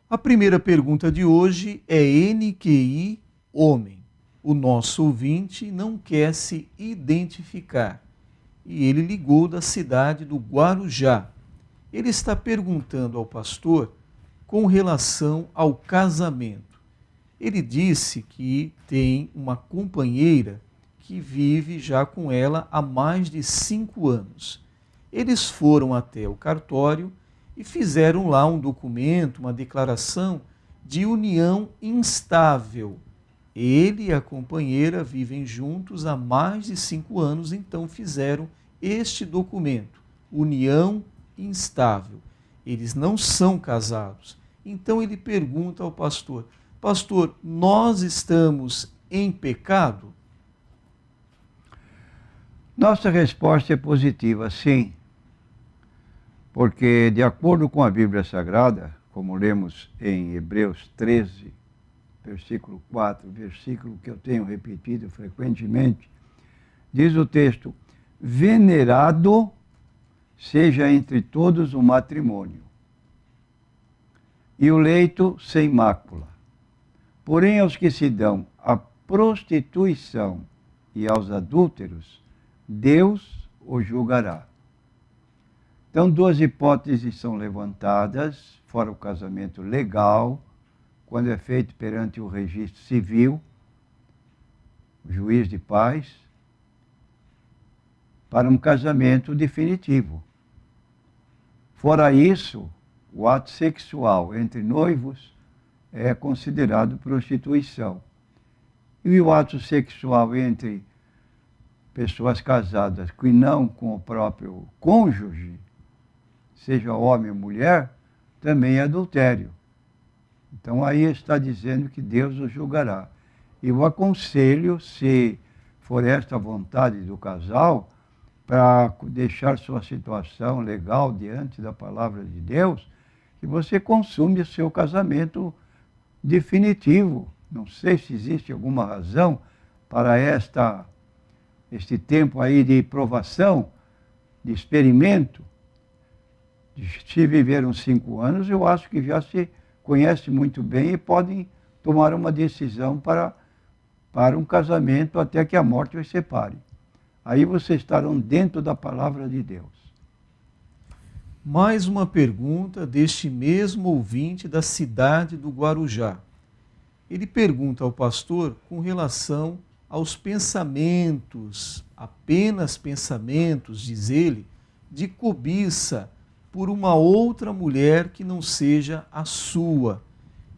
A primeira pergunta de hoje é NQI Homem. O nosso ouvinte não quer se identificar e ele ligou da cidade do Guarujá. Ele está perguntando ao pastor com relação ao casamento. Ele disse que tem uma companheira que vive já com ela há mais de 5 anos. Eles foram até o cartório e fizeram lá um documento, uma declaração de união instável. Ele e a companheira vivem juntos há mais de 5 anos, então fizeram este documento, união instável. Eles não são casados. Então ele pergunta ao pastor: pastor, nós estamos em pecado? Nossa resposta é positiva, sim. Porque, de acordo com a Bíblia Sagrada, como lemos em Hebreus 13, versículo 4, versículo que eu tenho repetido frequentemente, diz o texto: venerado seja entre todos o matrimônio, e o leito sem mácula. Porém, aos que se dão à prostituição e aos adúlteros, Deus o julgará. Então, duas hipóteses são levantadas, fora o casamento legal, quando é feito perante o registro civil, o juiz de paz, para um casamento definitivo. Fora isso, o ato sexual entre noivos é considerado prostituição. E o ato sexual entre pessoas casadas que não com o próprio cônjuge, seja homem ou mulher, também é adultério. Então aí está dizendo que Deus o julgará. Eu aconselho, se for esta a vontade do casal, para deixar sua situação legal diante da palavra de Deus, que você consume o seu casamento definitivo. Não sei se existe alguma razão para este tempo aí de provação, de experimento. Se viveram 5 anos, eu acho que já se conhece muito bem e podem tomar uma decisão para um casamento até que a morte os separe. Aí vocês estarão dentro da palavra de Deus. Mais uma pergunta deste mesmo ouvinte da cidade do Guarujá. Ele pergunta ao pastor com relação aos pensamentos, apenas pensamentos, diz ele, de cobiça por uma outra mulher que não seja a sua.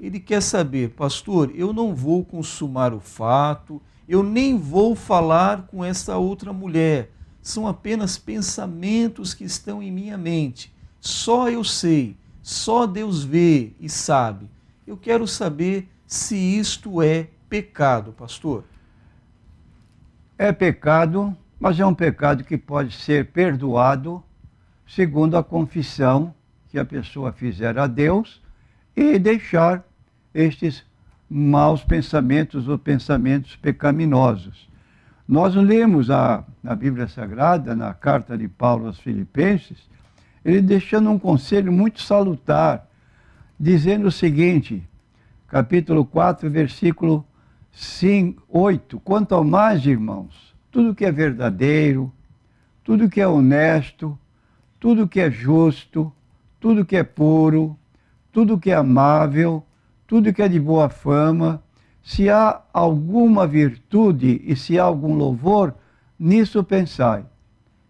Ele quer saber, pastor, eu não vou consumar o fato, eu nem vou falar com essa outra mulher. São apenas pensamentos que estão em minha mente. Só eu sei, só Deus vê e sabe. Eu quero saber se isto é pecado, pastor. É pecado, mas é um pecado que pode ser perdoado segundo a confissão que a pessoa fizer a Deus e deixar estes maus pensamentos ou pensamentos pecaminosos. Nós lemos na Bíblia Sagrada, na carta de Paulo aos Filipenses, ele deixando um conselho muito salutar, dizendo o seguinte, capítulo 4, versículo 8, quanto ao mais, irmãos, tudo que é verdadeiro, tudo que é honesto, tudo que é justo, tudo que é puro, tudo que é amável, tudo que é de boa fama, se há alguma virtude e se há algum louvor, nisso pensai.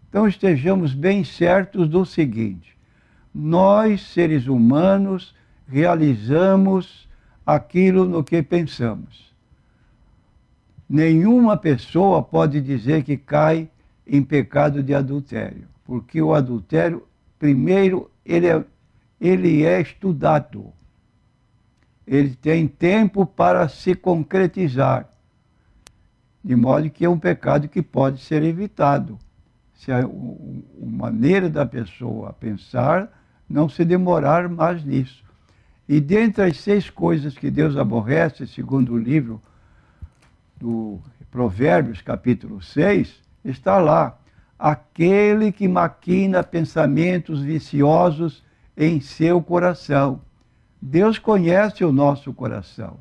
Então estejamos bem certos do seguinte: nós, seres humanos, realizamos aquilo no que pensamos. Nenhuma pessoa pode dizer que cai em pecado de adultério, porque o adultério, primeiro, ele é estudado. Ele tem tempo para se concretizar, de modo que é um pecado que pode ser evitado. Se a maneira da pessoa pensar, não se demorar mais nisso. E dentre as 6 coisas que Deus aborrece, segundo o livro do Provérbios, capítulo 6, está lá: aquele que maquina pensamentos viciosos em seu coração. Deus conhece o nosso coração,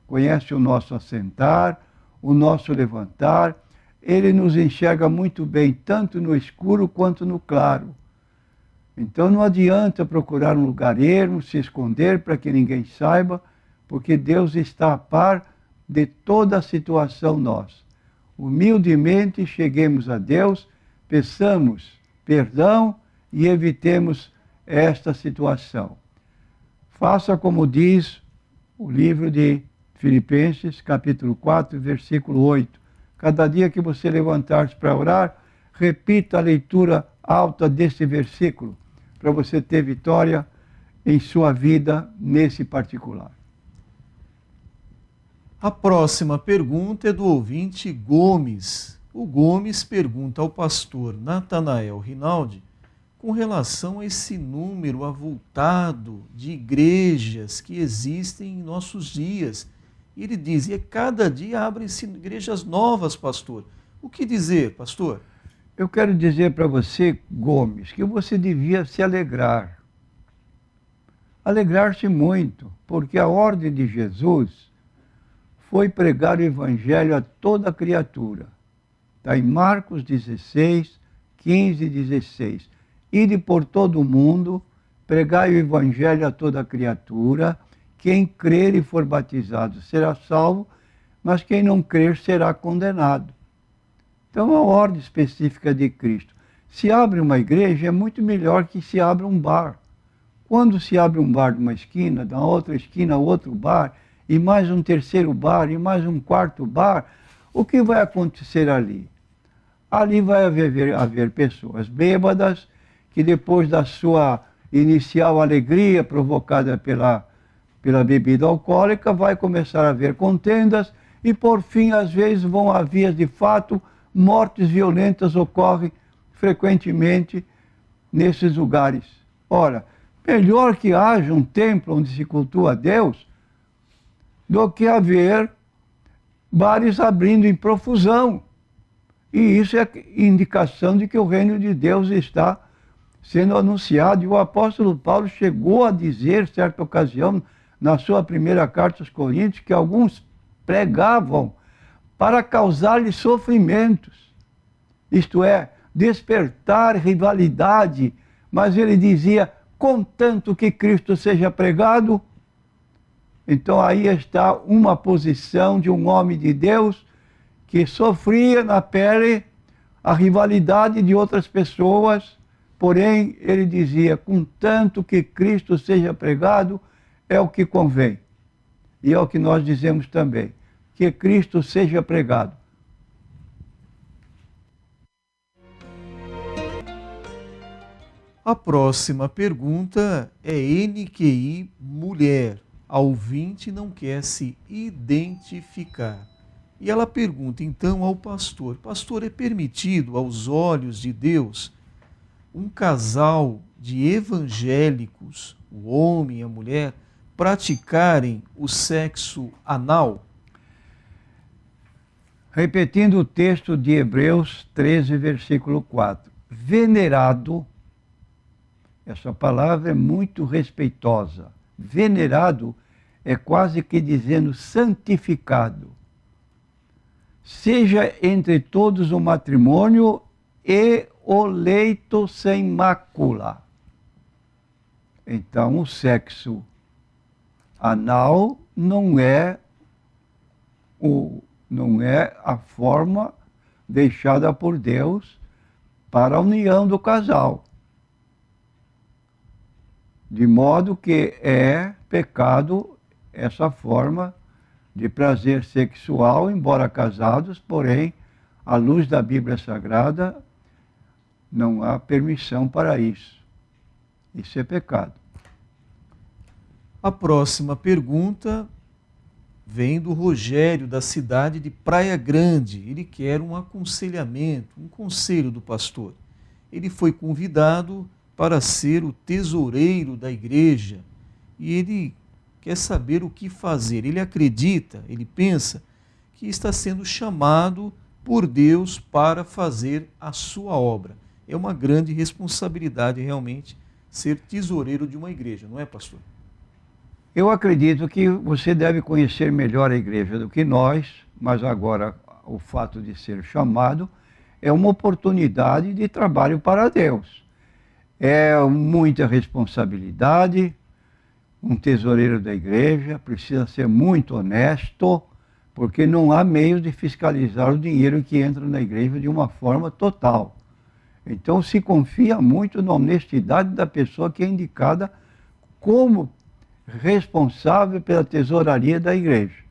conhece o nosso assentar, o nosso levantar. Ele nos enxerga muito bem, tanto no escuro quanto no claro. Então não adianta procurar um lugar ermo, se esconder para que ninguém saiba, porque Deus está a par de toda a situação nossa. Humildemente cheguemos a Deus, peçamos perdão e evitemos esta situação. Faça como diz o livro de Filipenses, capítulo 4, versículo 8. Cada dia que você levantar-se para orar, repita a leitura alta desse versículo, para você ter vitória em sua vida nesse particular. A próxima pergunta é do ouvinte Gomes. O Gomes pergunta ao pastor Natanael Rinaldi com relação a esse número avultado de igrejas que existem em nossos dias. E ele diz, e cada dia abrem-se igrejas novas, pastor. O que dizer, pastor? Eu quero dizer para você, Gomes, que você devia se alegrar. Alegrar-se muito, porque a ordem de Jesus foi pregar o evangelho a toda criatura. Está em Marcos 16, 15 e 16. Ide por todo o mundo, pregai o evangelho a toda criatura. Quem crer e for batizado será salvo, mas quem não crer será condenado. Então, a ordem específica de Cristo. Se abre uma igreja, é muito melhor que se abra um bar. Quando se abre um bar numa esquina, na outra esquina outro bar, e mais um terceiro bar, e mais um quarto bar, o que vai acontecer ali? Ali vai haver pessoas bêbadas, que depois da sua inicial alegria provocada pela bebida alcoólica, vai começar a haver contendas e, por fim, às vezes vão a vias de fato, mortes violentas ocorrem frequentemente nesses lugares. Ora, melhor que haja um templo onde se cultua a Deus do que haver bares abrindo em profusão. E isso é indicação de que o reino de Deus está sendo anunciado. E o apóstolo Paulo chegou a dizer, certa ocasião, na sua primeira carta aos Coríntios, que alguns pregavam para causar-lhe sofrimentos. Isto é, despertar rivalidade. Mas ele dizia, contanto que Cristo seja pregado. Então aí está uma posição de um homem de Deus que sofria na pele a rivalidade de outras pessoas, porém ele dizia, contanto que Cristo seja pregado, é o que convém. E é o que nós dizemos também, que Cristo seja pregado. A próxima pergunta é NQI Mulher. A ouvinte não quer se identificar. E ela pergunta então ao pastor, pastor, é permitido aos olhos de Deus um casal de evangélicos, o homem e a mulher, praticarem o sexo anal? Repetindo o texto de Hebreus 13, versículo 4. Venerado, essa palavra é muito respeitosa. Venerado é quase que dizendo santificado. Seja entre todos o matrimônio e o leito sem mácula. Então, o sexo anal não é a forma deixada por Deus para a união do casal. De modo que é pecado essa forma de prazer sexual, embora casados, porém, à luz da Bíblia Sagrada, não há permissão para isso. Isso é pecado. A próxima pergunta vem do Rogério, da cidade de Praia Grande. Ele quer um aconselhamento, um conselho do pastor. Ele foi convidado para ser o tesoureiro da igreja e ele quer saber o que fazer. Ele acredita, ele pensa que está sendo chamado por Deus para fazer a sua obra. É uma grande responsabilidade realmente ser tesoureiro de uma igreja, não é, pastor? Eu acredito que você deve conhecer melhor a igreja do que nós, mas agora o fato de ser chamado é uma oportunidade de trabalho para Deus. É muita responsabilidade. Um tesoureiro da igreja precisa ser muito honesto, porque não há meios de fiscalizar o dinheiro que entra na igreja de uma forma total. Então se confia muito na honestidade da pessoa que é indicada como responsável pela tesouraria da igreja.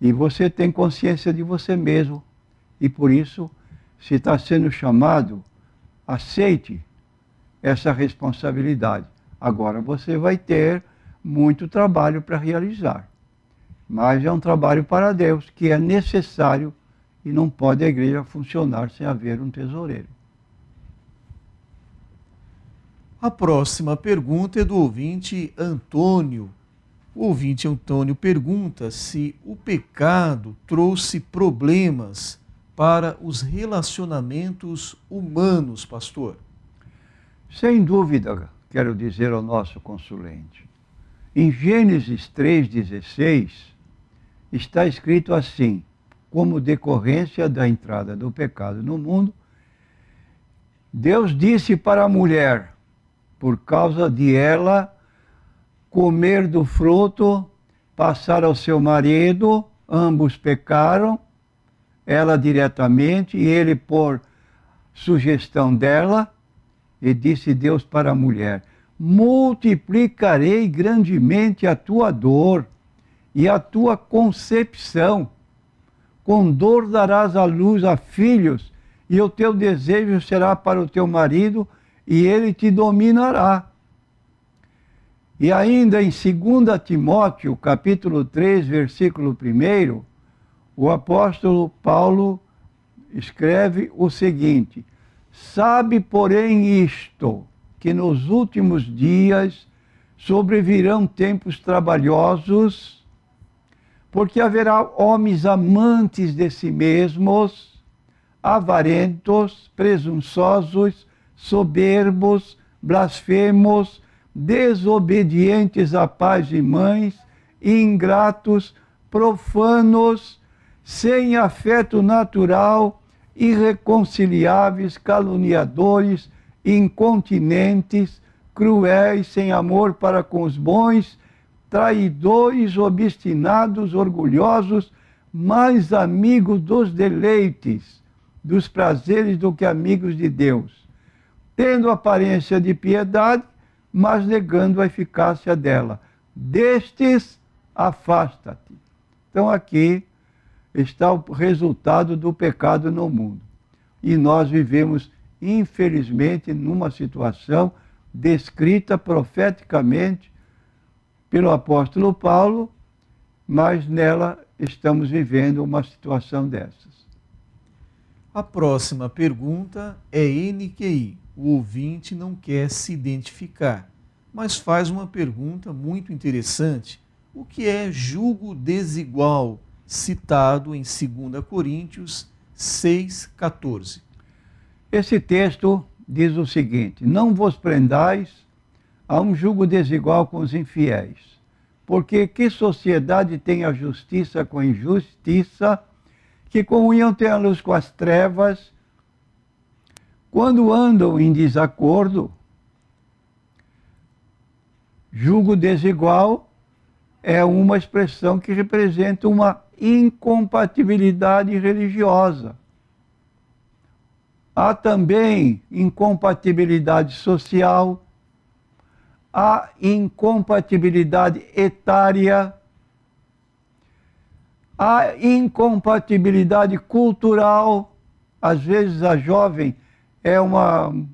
E você tem consciência de você mesmo. E por isso, se está sendo chamado, aceite essa responsabilidade. Agora você vai ter muito trabalho para realizar. Mas é um trabalho para Deus, que é necessário, e não pode a igreja funcionar sem haver um tesoureiro. A próxima pergunta é do ouvinte Antônio. O ouvinte Antônio pergunta se o pecado trouxe problemas para os relacionamentos humanos, pastor. Sem dúvida, quero dizer ao nosso consulente. Em Gênesis 3,16, está escrito assim: como decorrência da entrada do pecado no mundo, Deus disse para a mulher, por causa de ela comer do fruto, passar ao seu marido, ambos pecaram, ela diretamente e ele por sugestão dela, e disse Deus para a mulher: multiplicarei grandemente a tua dor e a tua concepção. Com dor darás à luz a filhos, e o teu desejo será para o teu marido, e ele te dominará. E ainda em 2 Timóteo, capítulo 3, versículo 1, o apóstolo Paulo escreve o seguinte: sabe, porém, isto, que nos últimos dias sobrevirão tempos trabalhosos, porque haverá homens amantes de si mesmos, avarentos, presunçosos, soberbos, blasfemos, desobedientes a pais e mães, ingratos, profanos, sem afeto natural, irreconciliáveis, caluniadores, incontinentes, cruéis, sem amor para com os bons, traidores, obstinados, orgulhosos, mais amigos dos deleites, dos prazeres do que amigos de Deus, tendo aparência de piedade, mas negando a eficácia dela. Destes, afasta-te. Então aqui está o resultado do pecado no mundo. E nós vivemos, infelizmente, numa situação descrita profeticamente pelo apóstolo Paulo, mas nela estamos vivendo uma situação dessas. A próxima pergunta é NQI. O ouvinte não quer se identificar, mas faz uma pergunta muito interessante. O que é julgo desigual, citado em 2 Coríntios 6,14? Esse texto diz o seguinte: não vos prendais a um julgo desigual com os infiéis, porque que sociedade tem a justiça com a injustiça, que comunhão tem a luz com as trevas? Quando andam em desacordo, julgo desigual é uma expressão que representa uma incompatibilidade religiosa. Há também incompatibilidade social, há incompatibilidade etária, há incompatibilidade cultural. Às vezes a jovem é uma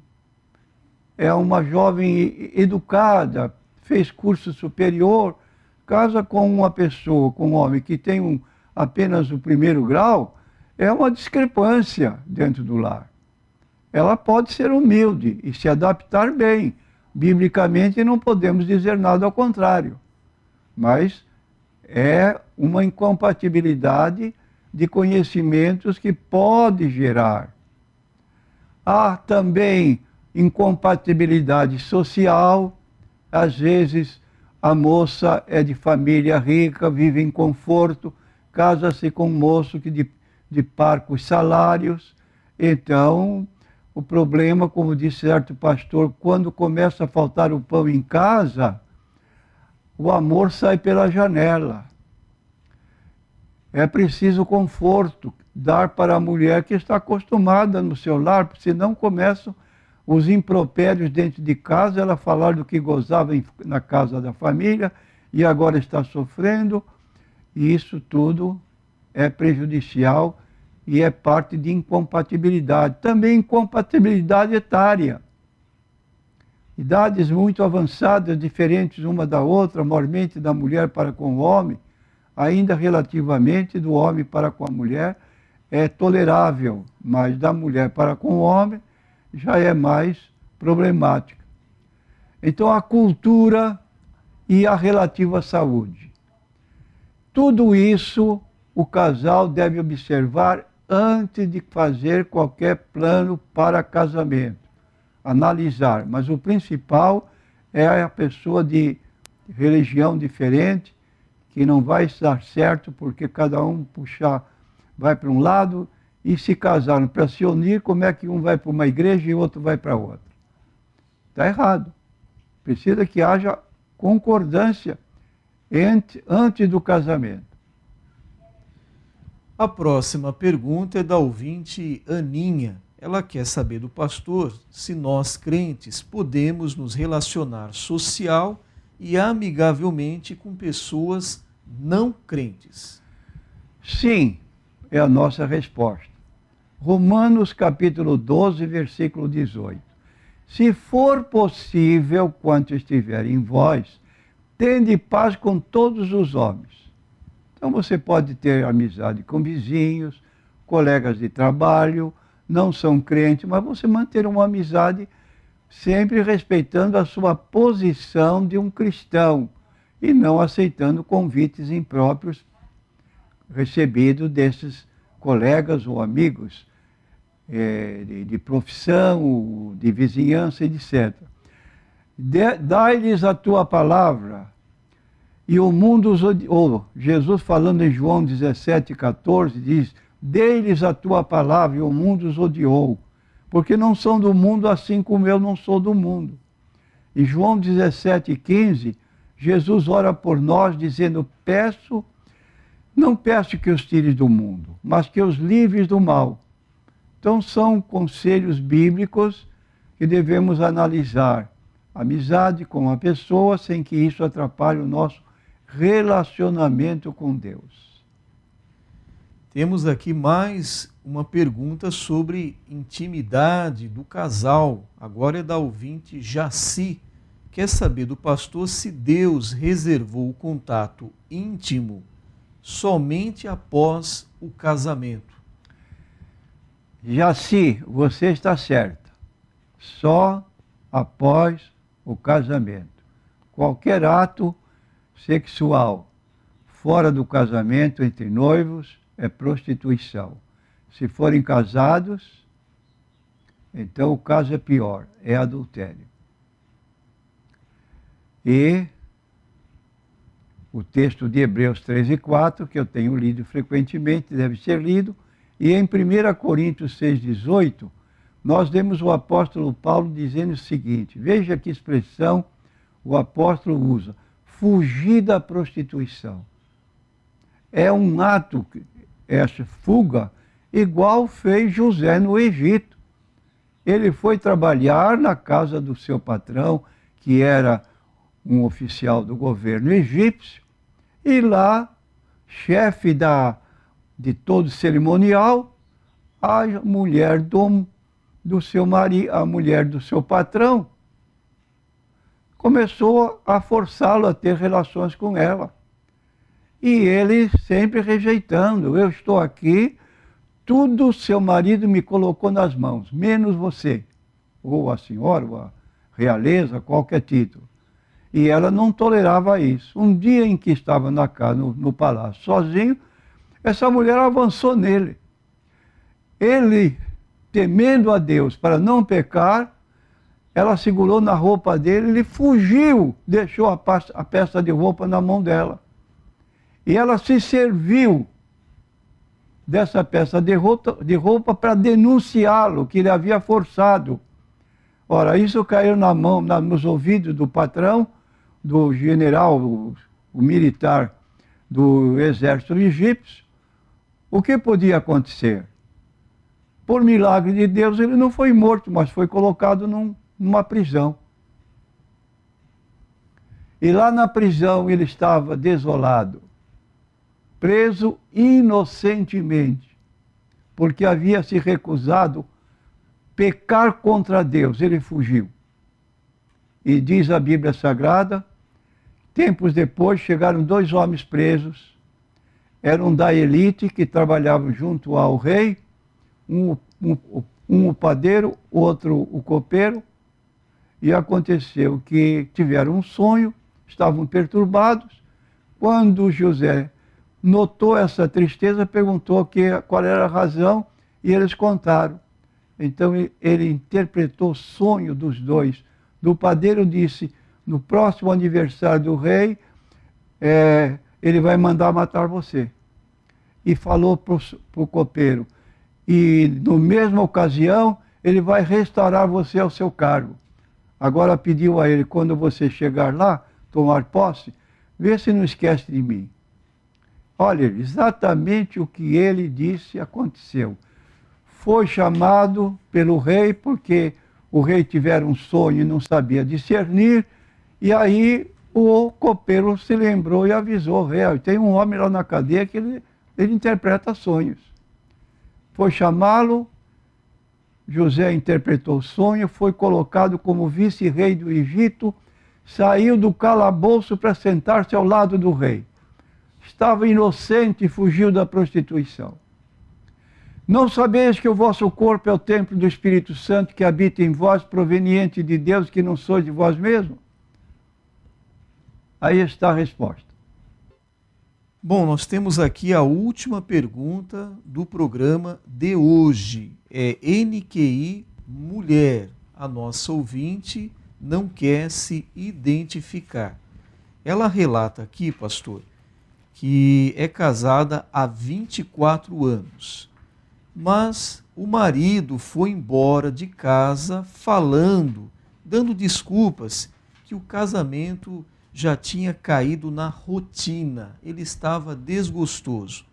jovem educada, fez curso superior, casa com uma pessoa, com um homem que tem apenas o primeiro grau, é uma discrepância dentro do lar. Ela pode ser humilde e se adaptar bem. Biblicamente não podemos dizer nada ao contrário. Mas é uma incompatibilidade de conhecimentos que pode gerar. Há também incompatibilidade social. Às vezes A moça é de família rica, vive em conforto, casa-se com um moço que de parcos salários. Então, o problema, como disse certo pastor, quando começa a faltar o pão em casa, o amor sai pela janela. É preciso conforto, dar para a mulher que está acostumada no seu lar, senão começam os impropérios dentro de casa, ela falar do que gozava na casa da família e agora está sofrendo, e isso tudo é prejudicial e é parte de incompatibilidade. Também incompatibilidade etária. Idades muito avançadas, diferentes uma da outra, mormente da mulher para com o homem, ainda relativamente do homem para com a mulher, é tolerável, mas da mulher para com o homem já é mais problemática. Então, a cultura e a relativa saúde. Tudo isso o casal deve observar antes de fazer qualquer plano para casamento. Analisar, mas o principal é a pessoa de religião diferente, que não vai estar certo porque cada um vai para um lado e se casaram para se unir, como é que um vai para uma igreja e o outro vai para outra? Está errado. Precisa que haja concordância antes do casamento. A próxima pergunta é da ouvinte Aninha. Ela quer saber do pastor se nós, crentes, podemos nos relacionar social e amigavelmente com pessoas não crentes. Sim, é a nossa resposta. Romanos capítulo 12, versículo 18. Se for possível, quanto estiver em vós, tende paz com todos os homens. Então você pode ter amizade com vizinhos, colegas de trabalho, não são crentes, mas você manter uma amizade sempre respeitando a sua posição de um cristão e não aceitando convites impróprios recebidos desses colegas ou amigos de profissão, de vizinhança, etc. Dai-lhes a tua palavra, e o mundo os odiou. Jesus falando em João 17,14, diz, dei-lhes a tua palavra, e o mundo os odiou, porque não são do mundo assim como eu não sou do mundo. Em João 17,15, Jesus ora por nós, dizendo, não peço que os tires do mundo, mas que os livres do mal. Então são conselhos bíblicos que devemos analisar. Amizade com a pessoa sem que isso atrapalhe o nosso relacionamento com Deus. Temos aqui mais uma pergunta sobre intimidade do casal. Agora é da ouvinte Jaci. Quer saber do pastor se Deus reservou o contato íntimo somente após o casamento. Jaci, você está certa. Só após o casamento. Qualquer ato sexual fora do casamento entre noivos é prostituição. Se forem casados, então o caso é pior, é adultério. E o texto de Hebreus 13, 4, que eu tenho lido frequentemente, deve ser lido, e em 1 Coríntios 6, 18, nós vemos o apóstolo Paulo dizendo o seguinte, veja que expressão o apóstolo usa, fugir da prostituição. É um ato, essa fuga, igual fez José no Egito. Ele foi trabalhar na casa do seu patrão, que era um oficial do governo egípcio, e lá, chefe de todo cerimonial, a mulher do seu marido, a mulher do seu patrão, começou a forçá-lo a ter relações com ela. E ele sempre rejeitando, eu estou aqui, tudo seu marido me colocou nas mãos, menos você, ou a senhora, ou a realeza, qualquer título. E ela não tolerava isso. Um dia em que estava na casa, no palácio, sozinho, essa mulher avançou nele. Ele, temendo a Deus para não pecar, ela segurou na roupa dele, ele fugiu, deixou a peça de roupa na mão dela. E ela se serviu dessa peça de roupa para denunciá-lo, que ele havia forçado. Ora, isso caiu nos ouvidos do patrão, do general, o militar do exército egípcio. O que podia acontecer? Por milagre de Deus, ele não foi morto, mas foi colocado numa prisão. E lá na prisão ele estava desolado, preso inocentemente, porque havia se recusado pecar contra Deus. Ele fugiu. E diz a Bíblia Sagrada, tempos depois chegaram 2 homens presos, eram da elite que trabalhavam junto ao rei, um o padeiro, outro o copeiro, e aconteceu que tiveram um sonho, estavam perturbados. Quando José notou essa tristeza, perguntou qual era a razão, e eles contaram. Então ele interpretou o sonho dos dois. Do padeiro disse, no próximo aniversário do rei, ele vai mandar matar você. E falou para o copeiro, e na mesma ocasião, ele vai restaurar você ao seu cargo. Agora pediu a ele, quando você chegar lá, tomar posse, vê se não esquece de mim. Olha, exatamente o que ele disse aconteceu. Foi chamado pelo rei, porque o rei tivera um sonho e não sabia discernir, e aí o copeiro se lembrou e avisou o rei, tem um homem lá na cadeia que ele interpreta sonhos. Foi chamá-lo, José interpretou o sonho, foi colocado como vice-rei do Egito, saiu do calabouço para sentar-se ao lado do rei. Estava inocente e fugiu da prostituição. Não sabeis que o vosso corpo é o templo do Espírito Santo que habita em vós, proveniente de Deus, que não sois de vós mesmos? Aí está a resposta. Bom, nós temos aqui a última pergunta do programa de hoje. É NQI Mulher. A nossa ouvinte não quer se identificar. Ela relata aqui, pastor, que é casada há 24 anos. Mas o marido foi embora de casa dando desculpas que o casamento já tinha caído na rotina, ele estava desgostoso.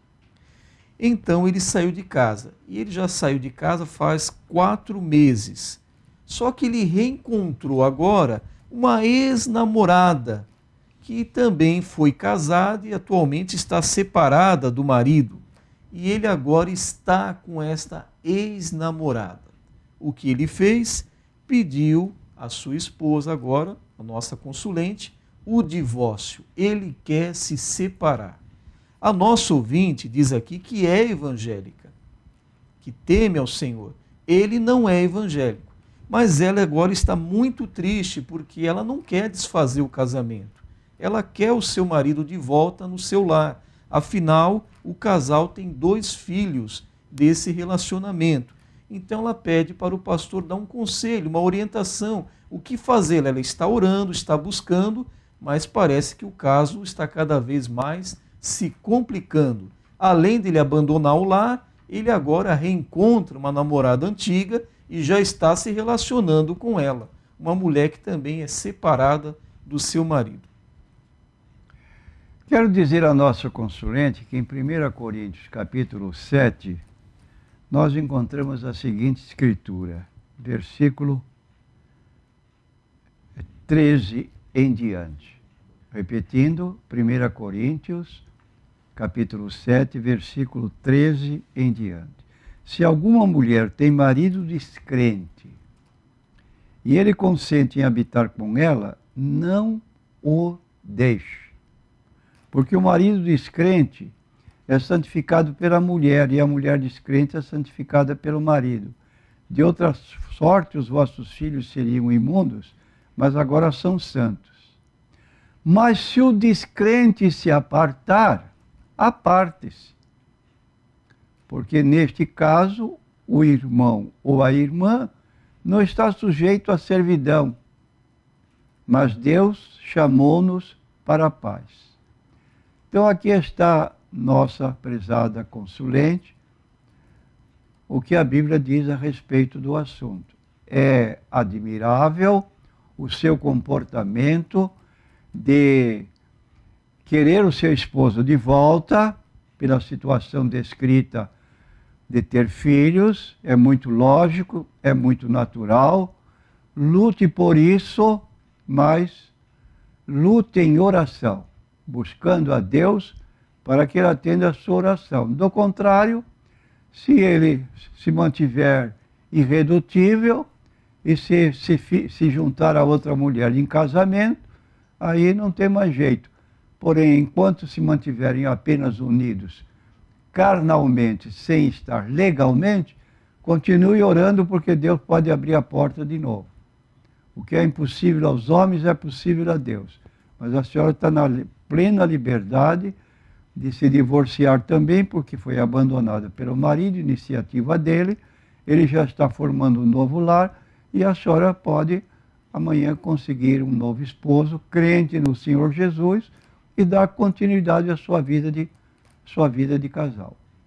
Então ele saiu de casa, e ele já saiu de casa faz 4 meses. Só que ele reencontrou agora uma ex-namorada, que também foi casada e atualmente está separada do marido. E ele agora está com esta ex-namorada. O que ele fez? Pediu à sua esposa agora, a nossa consulente, o divórcio. Ele quer se separar. A nossa ouvinte diz aqui que é evangélica, que teme ao Senhor. Ele não é evangélico, mas ela agora está muito triste porque ela não quer desfazer o casamento. Ela quer o seu marido de volta no seu lar. Afinal, o casal tem 2 filhos desse relacionamento. Então ela pede para o pastor dar um conselho, uma orientação. O que fazer? Ela está orando, está buscando, mas parece que o caso está cada vez mais se complicando. Além de ele abandonar o lar, ele agora reencontra uma namorada antiga e já está se relacionando com ela. Uma mulher que também é separada do seu marido. Quero dizer à nossa consulente que em 1 Coríntios, capítulo 7, nós encontramos a seguinte escritura, versículo 13 em diante. Repetindo, 1 Coríntios, capítulo 7, versículo 13 em diante. Se alguma mulher tem marido descrente e ele consente em habitar com ela, não o deixe. Porque o marido descrente é santificado pela mulher e a mulher descrente é santificada pelo marido. De outra sorte, os vossos filhos seriam imundos, mas agora são santos. Mas se o descrente se apartar, aparte-se. Porque neste caso, o irmão ou a irmã não está sujeito à servidão, mas Deus chamou-nos para a paz. Então aqui está nossa prezada consulente, o que a Bíblia diz a respeito do assunto. É admirável o seu comportamento de querer o seu esposo de volta, pela situação descrita de ter filhos, é muito lógico, é muito natural. Lute por isso, mas lute em oração, buscando a Deus para que ele atenda a sua oração. Do contrário, se ele se mantiver irredutível e se juntar a outra mulher em casamento, aí não tem mais jeito. Porém, enquanto se mantiverem apenas unidos carnalmente, sem estar legalmente, continue orando, porque Deus pode abrir a porta de novo. O que é impossível aos homens é possível a Deus. Mas a senhora está na plena liberdade de se divorciar também, porque foi abandonada pelo marido, iniciativa dele. Ele já está formando um novo lar e a senhora pode amanhã conseguir um novo esposo, crente no Senhor Jesus, e dar continuidade à sua vida de casal.